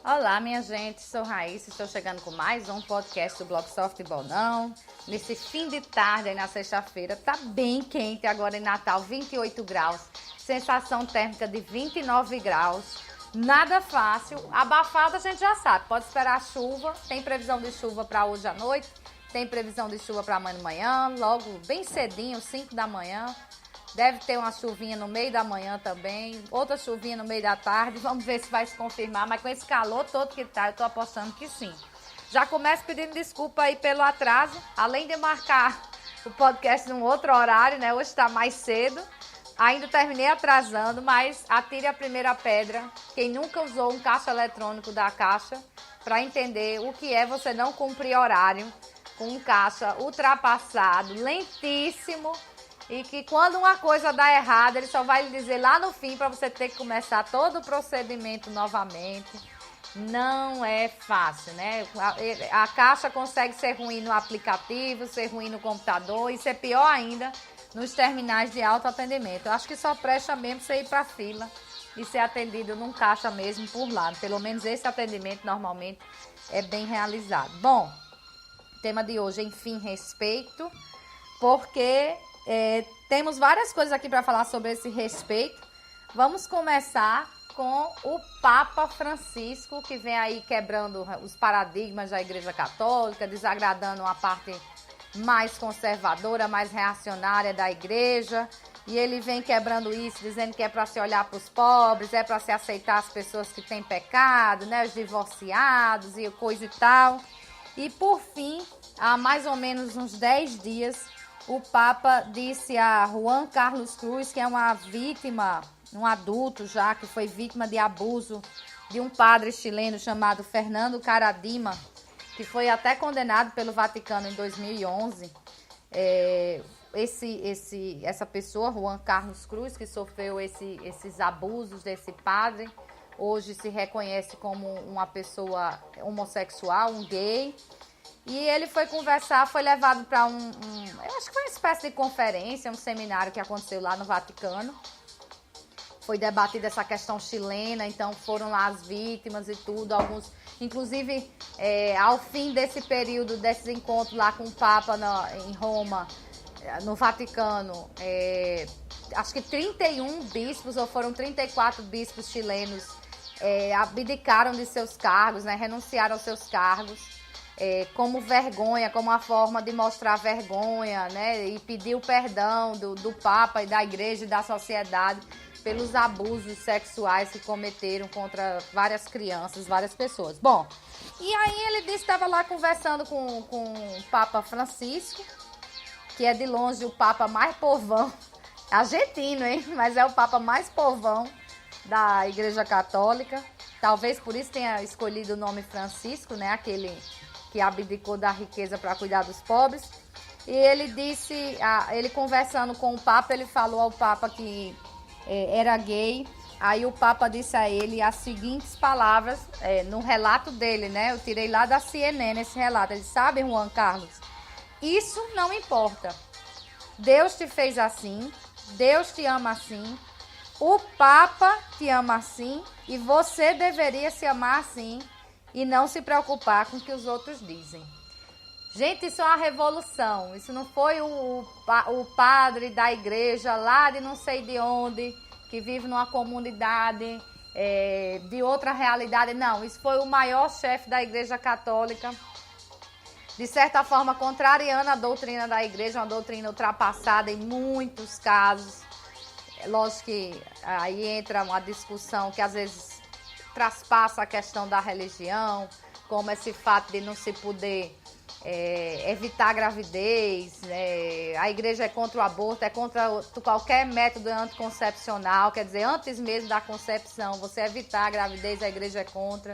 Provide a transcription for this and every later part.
Olá, minha gente, sou Raíssa, estou chegando com mais um podcast do Blog Softball Não. Nesse fim de tarde aí na sexta-feira, tá bem quente agora em Natal, 28 graus, sensação térmica de 29 graus, nada fácil, abafado a gente já sabe, pode esperar chuva, tem previsão de chuva para hoje à noite, tem previsão de chuva para amanhã de manhã, logo bem cedinho, 5 da manhã. Deve ter uma chuvinha no meio da manhã também, outra chuvinha no meio da tarde, vamos ver se vai se confirmar, mas com esse calor todo que tá, eu tô apostando que sim. Já começo pedindo desculpa aí pelo atraso, além de marcar o podcast num outro horário, né, hoje tá mais cedo, ainda terminei atrasando, mas atire a primeira pedra, quem nunca usou um caixa eletrônico da Caixa, para entender o que é você não cumprir horário com um caixa ultrapassado, lentíssimo, e que quando uma coisa dá errado, ele só vai lhe dizer lá no fim para você ter que começar todo o procedimento novamente. Não é fácil, né? A Caixa consegue ser ruim no aplicativo, ser ruim no computador e ser pior ainda nos terminais de autoatendimento. Eu acho que só presta mesmo você ir para a fila e ser atendido num caixa mesmo por lá. Pelo menos esse atendimento normalmente é bem realizado. Bom, tema de hoje, enfim, respeito, porque temos várias coisas aqui para falar sobre esse respeito. Vamos começar com o Papa Francisco, que vem aí quebrando os paradigmas da Igreja Católica, desagradando uma parte mais conservadora, mais reacionária da Igreja. E ele vem quebrando isso, dizendo que é para se olhar para os pobres, é para se aceitar as pessoas que têm pecado, né, os divorciados e coisa e tal. E por fim, há mais ou menos uns 10 dias, o Papa disse a Juan Carlos Cruz, que é uma vítima, um adulto já, que foi vítima de abuso de um padre chileno chamado Fernando Karadima, que foi até condenado pelo Vaticano em 2011. Essa pessoa, Juan Carlos Cruz, que sofreu esses abusos desse padre, hoje se reconhece como uma pessoa homossexual, um gay. E ele foi conversar, foi levado para eu acho que foi uma espécie de conferência, um seminário que aconteceu lá no Vaticano. Foi debatida essa questão chilena, então foram lá as vítimas e tudo, alguns, inclusive ao fim desse período, desses encontros lá com o Papa em Roma, no Vaticano, acho que 31 bispos, ou foram 34 bispos chilenos, abdicaram de seus cargos, né, renunciaram aos seus cargos. Como vergonha, como uma forma de mostrar vergonha, né? E pedir o perdão do Papa e da Igreja e da sociedade pelos abusos sexuais que cometeram contra várias crianças, várias pessoas. Bom, e aí ele disse que estava lá conversando com o Papa Francisco, que é de longe o Papa mais povão, argentino, hein? Mas é o Papa mais povão da Igreja Católica. Talvez por isso tenha escolhido o nome Francisco, né? Aquele que abdicou da riqueza para cuidar dos pobres. E ele disse, ele conversando com o Papa, ele falou ao Papa que era gay. Aí o Papa disse a ele as seguintes palavras, no relato dele, né? Eu tirei lá da CNN esse relato. Ele sabe, Juan Carlos, isso não importa. Deus te fez assim, Deus te ama assim, o Papa te ama assim e você deveria se amar assim, e não se preocupar com o que os outros dizem. Gente, isso é uma revolução. Isso não foi o padre da igreja lá de não sei de onde, que vive numa comunidade de outra realidade. Não, isso foi o maior chefe da Igreja Católica, de certa forma contrariando a doutrina da igreja, uma doutrina ultrapassada em muitos casos. Lógico que aí entra uma discussão que às vezes traspassa a questão da religião, como esse fato de não se poder evitar a gravidez, a igreja é contra o aborto, é contra qualquer método anticoncepcional, quer dizer, antes mesmo da concepção, você evitar a gravidez, a igreja é contra.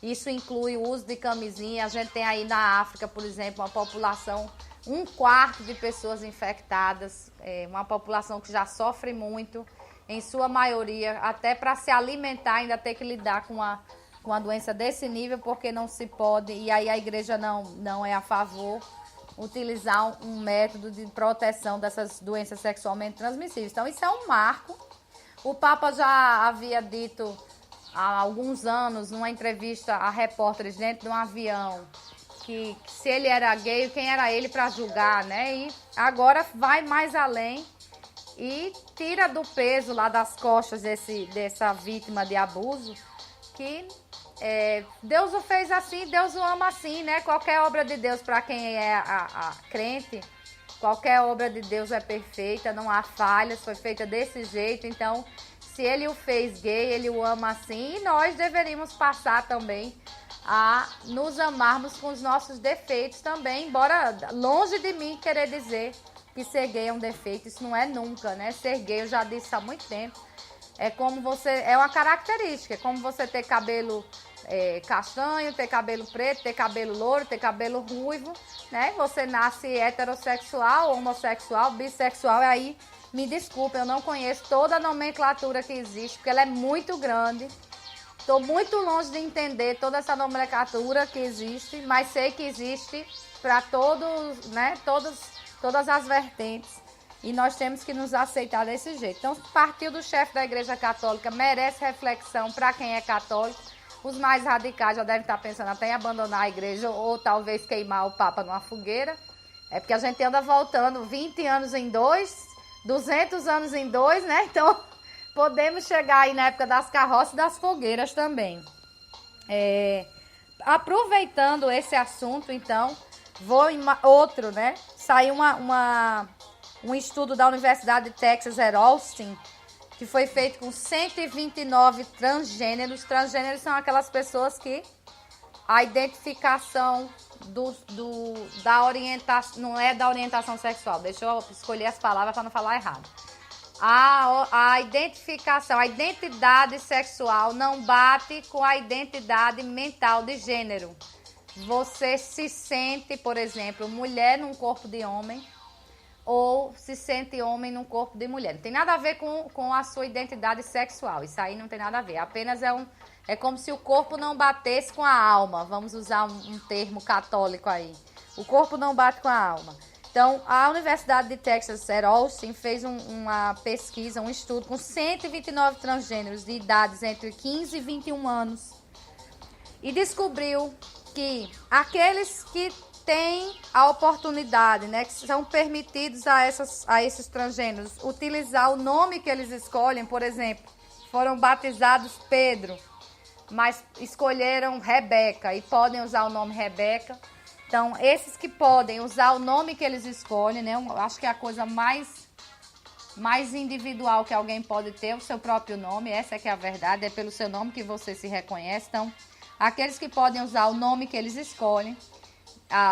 Isso inclui o uso de camisinha. A gente tem aí na África, por exemplo, uma população 1/4 de pessoas infectadas, uma população que já sofre muito, em sua maioria, até para se alimentar ainda ter que lidar com a doença desse nível, porque não se pode, e aí a igreja não é a favor, utilizar um método de proteção dessas doenças sexualmente transmissíveis. Então isso é um marco. O Papa já havia dito há alguns anos, numa entrevista a repórteres dentro de um avião, que se ele era gay, quem era ele para julgar, né? E agora vai mais além e tira do peso lá das costas dessa vítima de abuso, que Deus o fez assim, Deus o ama assim, né? Qualquer obra de Deus, para quem é a crente, qualquer obra de Deus é perfeita, não há falhas, foi feita desse jeito. Então, se ele o fez gay, ele o ama assim, e nós deveríamos passar também a nos amarmos com os nossos defeitos também, embora longe de mim querer dizer que ser gay é um defeito, isso não é nunca, né? Ser gay, eu já disse há muito tempo, é uma característica, é como você ter cabelo castanho, ter cabelo preto, ter cabelo louro, ter cabelo ruivo, né? Você nasce heterossexual, homossexual, bissexual, e aí, me desculpa, eu não conheço toda a nomenclatura que existe, porque ela é muito grande. Estou muito longe de entender toda essa nomenclatura que existe, mas sei que existe para todos, né? Todas as vertentes. E nós temos que nos aceitar desse jeito. Então, partiu do chefe da Igreja Católica, merece reflexão para quem é católico. Os mais radicais já devem estar pensando até em abandonar a igreja ou talvez queimar o Papa numa fogueira. É porque a gente anda voltando 20 anos em 2, 200 anos em 2, né? Então, podemos chegar aí na época das carroças e das fogueiras também. Aproveitando esse assunto, então, vou em outro, né? Saiu um estudo da Universidade de Texas at Austin, que foi feito com 129 transgêneros. Transgêneros são aquelas pessoas que a identificação da orientação, não é da orientação sexual, deixa eu escolher as palavras para não falar errado. A identificação, a identidade sexual não bate com a identidade mental de gênero. Você se sente, por exemplo, mulher num corpo de homem, ou se sente homem num corpo de mulher. Não tem nada a ver com a sua identidade sexual. Isso aí não tem nada a ver. Apenas é como se o corpo não batesse com a alma. Vamos usar um termo católico aí. O corpo não bate com a alma. Então, a Universidade de Texas at Austin fez uma pesquisa, um estudo com 129 transgêneros de idades entre 15 e 21 anos. E descobriu que aqueles que têm a oportunidade, né, que são permitidos a esses transgêneros utilizar o nome que eles escolhem, por exemplo, foram batizados Pedro, mas escolheram Rebeca e podem usar o nome Rebeca. Então, esses que podem usar o nome que eles escolhem, né, eu acho que é a coisa mais individual que alguém pode ter, o seu próprio nome, essa é que é a verdade, é pelo seu nome que você se reconhece. Então, aqueles que podem usar o nome que eles escolhem,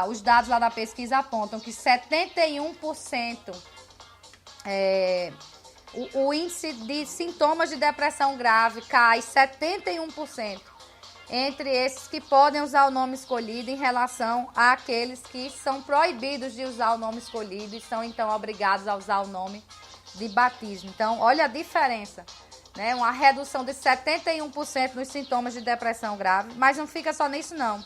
os dados lá da pesquisa apontam que 71%, o índice de sintomas de depressão grave cai 71% entre esses que podem usar o nome escolhido em relação àqueles que são proibidos de usar o nome escolhido e são então obrigados a usar o nome de batismo. Então, olha a diferença, né? Uma redução de 71% nos sintomas de depressão grave, mas não fica só nisso não.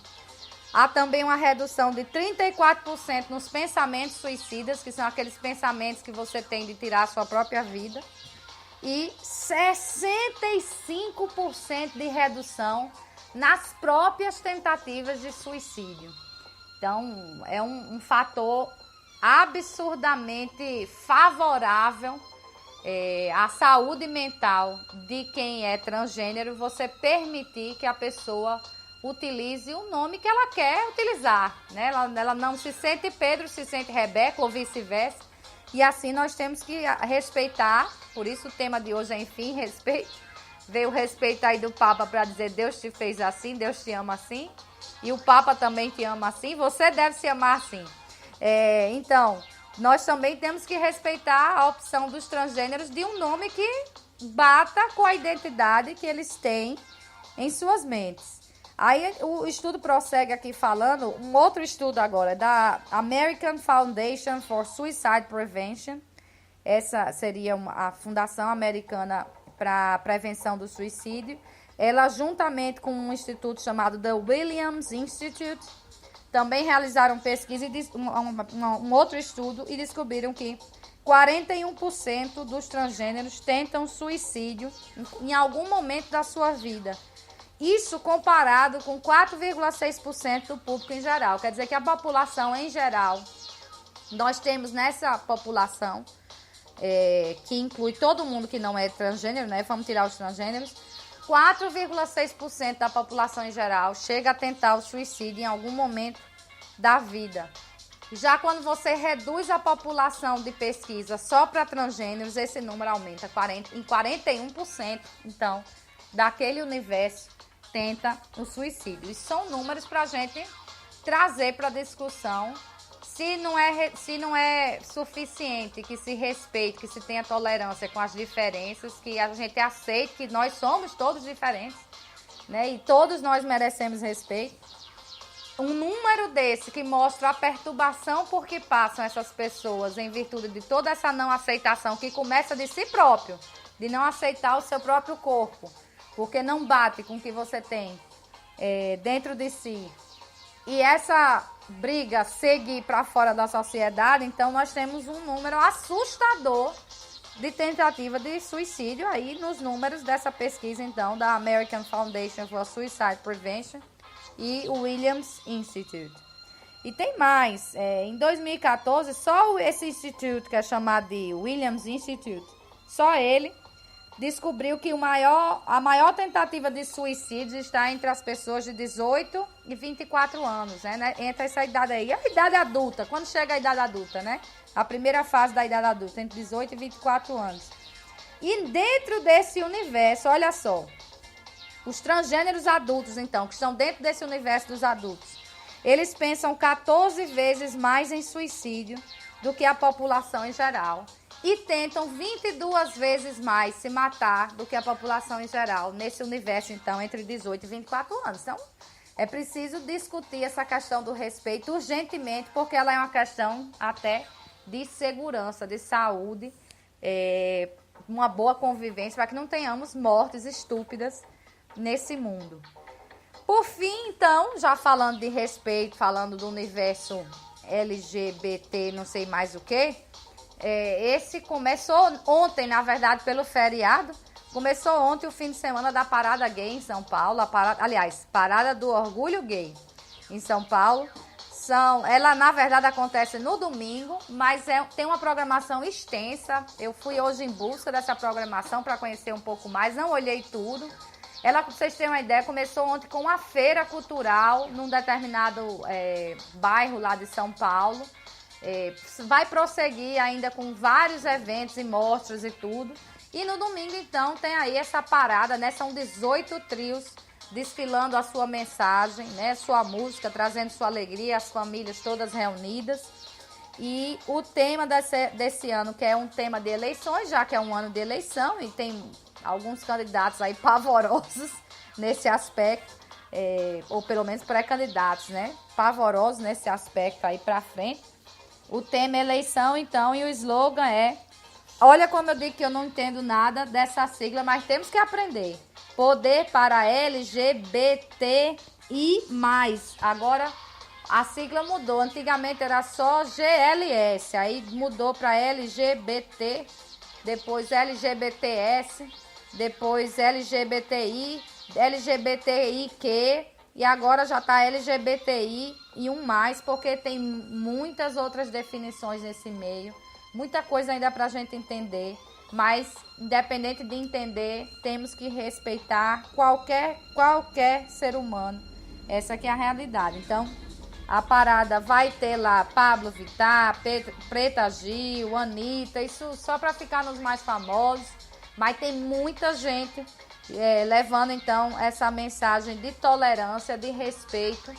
Há também uma redução de 34% nos pensamentos suicidas, que são aqueles pensamentos que você tem de tirar a sua própria vida. E 65% de redução nas próprias tentativas de suicídio. Então, é um fator absurdamente favorável à saúde mental de quem é transgênero, você permitir que a pessoa utilize o nome que ela quer utilizar, né? Ela não se sente Pedro, se sente Rebeca ou vice-versa. E assim nós temos que respeitar, por isso o tema de hoje é enfim, respeito. Veio o respeito aí do Papa para dizer Deus te fez assim, Deus te ama assim. E o Papa também te ama assim, você deve se amar assim. Então, nós também temos que respeitar a opção dos transgêneros de um nome que bata com a identidade que eles têm em suas mentes. Aí o estudo prossegue aqui falando, um outro estudo agora, da American Foundation for Suicide Prevention. Essa seria a Fundação Americana para a Prevenção do Suicídio. Ela, juntamente com um instituto chamado The Williams Institute, também realizaram pesquisa e um outro estudo e descobriram que 41% dos transgêneros tentam suicídio em algum momento da sua vida. Isso comparado com 4,6% do público em geral. Quer dizer que a população em geral, nós temos nessa população, que inclui todo mundo que não é transgênero, né? Vamos tirar os transgêneros. 4,6% da população em geral chega a tentar o suicídio em algum momento da vida. Já quando você reduz a população de pesquisa só para transgêneros, esse número aumenta em 41%. Então, daquele universo, tenta o suicídio. Isso são números para a gente trazer para a discussão. Se não é suficiente que se respeite, que se tenha tolerância com as diferenças, que a gente aceite que nós somos todos diferentes, né? E todos nós merecemos respeito. Um número desse que mostra a perturbação por que passam essas pessoas em virtude de toda essa não aceitação que começa de si próprio, de não aceitar o seu próprio corpo, porque não bate com o que você tem dentro de si. E essa briga seguir para fora da sociedade, então nós temos um número assustador de tentativa de suicídio aí nos números dessa pesquisa, então, da American Foundation for Suicide Prevention e o Williams Institute. E tem mais, em 2014, só esse instituto, que é chamado de Williams Institute, só ele descobriu que a maior tentativa de suicídio está entre as pessoas de 18 e 24 anos, né? Entre essa idade aí, a idade adulta, quando chega a idade adulta, né? A primeira fase da idade adulta, entre 18 e 24 anos. E dentro desse universo, olha só, os transgêneros adultos, então, que estão dentro desse universo dos adultos, eles pensam 14 vezes mais em suicídio do que a população em geral. E tentam 22 vezes mais se matar do que a população em geral, nesse universo, então, entre 18 e 24 anos. Então, é preciso discutir essa questão do respeito urgentemente, porque ela é uma questão até de segurança, de saúde, uma boa convivência, para que não tenhamos mortes estúpidas nesse mundo. Por fim, então, já falando de respeito, falando do universo LGBT, não sei mais o que, esse começou ontem, na verdade, pelo feriado. Começou ontem o fim de semana da Parada Gay em São Paulo. Parada do Orgulho Gay em São Paulo. Ela, na verdade, acontece no domingo, mas tem uma programação extensa. Eu fui hoje em busca dessa programação para conhecer um pouco mais. Não olhei tudo. Ela, para vocês terem uma ideia, começou ontem com uma feira cultural num determinado bairro lá de São Paulo. Vai prosseguir ainda com vários eventos e mostras e tudo. E no domingo, então, tem aí essa parada, né? São 18 trios desfilando a sua mensagem, né? Sua música, trazendo sua alegria, as famílias todas reunidas. E o tema desse ano, que é um tema de eleições, já que é um ano de eleição, e tem alguns candidatos aí pavorosos nesse aspecto, ou pelo menos pré-candidatos, né? Pavorosos nesse aspecto aí pra frente. O tema é eleição, então, e o slogan é... Olha como eu digo que eu não entendo nada dessa sigla, mas temos que aprender. Poder para LGBTI+. Agora, a sigla mudou. Antigamente era só GLS, aí mudou para LGBT, depois LGBTS, depois LGBTI, LGBTIQ, e agora já está LGBTI e um mais, porque tem muitas outras definições nesse meio, muita coisa ainda para a gente entender, mas independente de entender, temos que respeitar qualquer ser humano. Essa aqui é a realidade. Então, a parada vai ter lá Pablo Vittar, Preta Gil, Anitta, isso só para ficar nos mais famosos, mas tem muita gente levando então essa mensagem de tolerância, de respeito.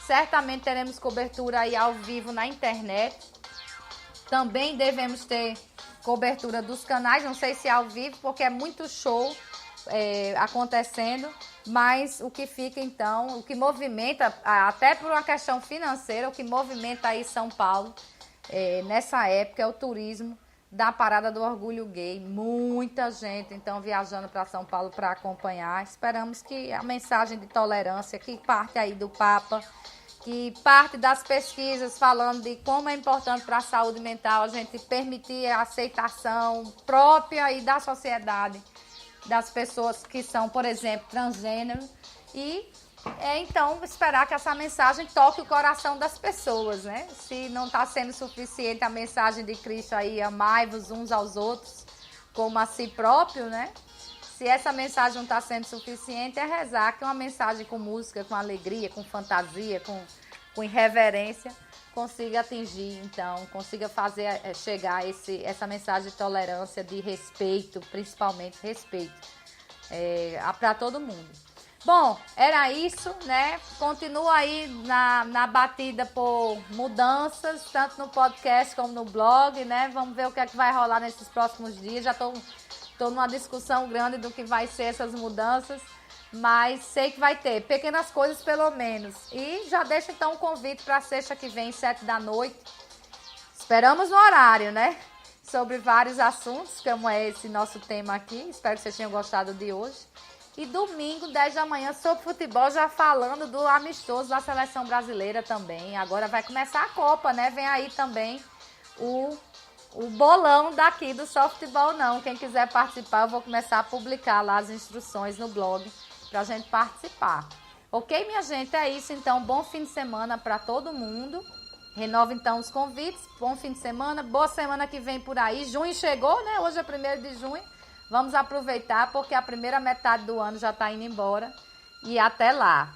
Certamente teremos cobertura aí ao vivo na internet. Também devemos ter cobertura dos canais, não sei se ao vivo, porque é muito show acontecendo, mas o que fica então, o que movimenta, até por uma questão financeira, o que movimenta aí São Paulo nessa época é o turismo da Parada do Orgulho Gay. Muita gente então viajando para São Paulo para acompanhar. Esperamos que a mensagem de tolerância que parte aí do Papa, que parte das pesquisas falando de como é importante para a saúde mental a gente permitir a aceitação própria aí da sociedade das pessoas que são, por exemplo, transgênero, e então esperar que essa mensagem toque o coração das pessoas, né? Se não está sendo suficiente a mensagem de Cristo aí, amai-vos uns aos outros como a si próprio, né? Se essa mensagem não está sendo suficiente, é rezar que uma mensagem com música, com alegria, com fantasia, com irreverência, consiga atingir, então, consiga fazer chegar essa mensagem de tolerância, de respeito, principalmente respeito, para todo mundo. Bom, era isso, né? Continua aí na batida por mudanças, tanto no podcast como no blog, né? Vamos ver o que é que vai rolar nesses próximos dias. Já estou numa discussão grande do que vai ser essas mudanças, mas sei que vai ter pequenas coisas pelo menos. E já deixo então um convite para sexta que vem, 19h. Esperamos no horário, né? Sobre vários assuntos, como é esse nosso tema aqui. Espero que vocês tenham gostado de hoje. E domingo, 10 da manhã, sobre futebol, já falando do amistoso da seleção brasileira também. Agora vai começar a Copa, né? Vem aí também o bolão daqui do softball, não. Quem quiser participar, eu vou começar a publicar lá as instruções no blog pra gente participar. Ok, minha gente? É isso, então. Bom fim de semana para todo mundo. Renova, então, os convites. Bom fim de semana. Boa semana que vem por aí. Junho chegou, né? Hoje é 1º de junho. Vamos aproveitar, porque a primeira metade do ano já está indo embora. E até lá!